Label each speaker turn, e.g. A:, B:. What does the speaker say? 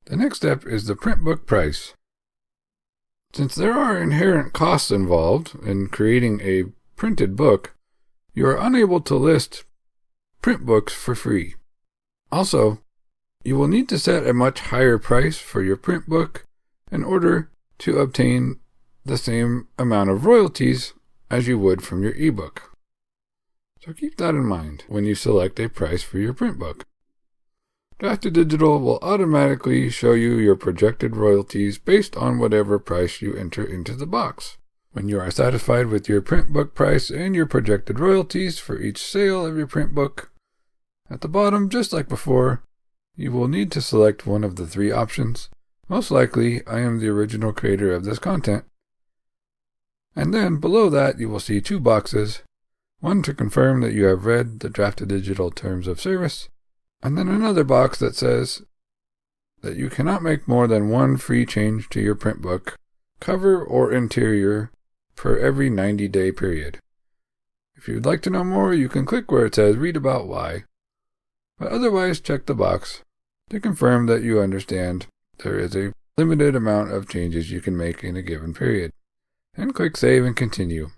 A: The next step is the print book price. Since there are inherent costs involved in creating a printed book, you are unable to list print books for free. Also, you will need to set a much higher price for your print book in order to obtain the same amount of royalties as you would from your ebook. So keep that in mind when you select a price for your print book. Draft2Digital will automatically show you your projected royalties based on whatever price you enter into the box. When you are satisfied with your print book price and your projected royalties for each sale of your print book, at the bottom, just like before, you will need to select one of the three options. Most likely, I am the original creator of this content. And then below that, you will see two boxes, one to confirm that you have read the Draft2Digital Terms of Service, and then another box that says that you cannot make more than one free change to your print book, cover or interior, for every 90-day period. If you'd like to know more, you can click where it says read about why, but otherwise check the box to confirm that you understand there is a limited amount of changes you can make in a given period, and click save and continue.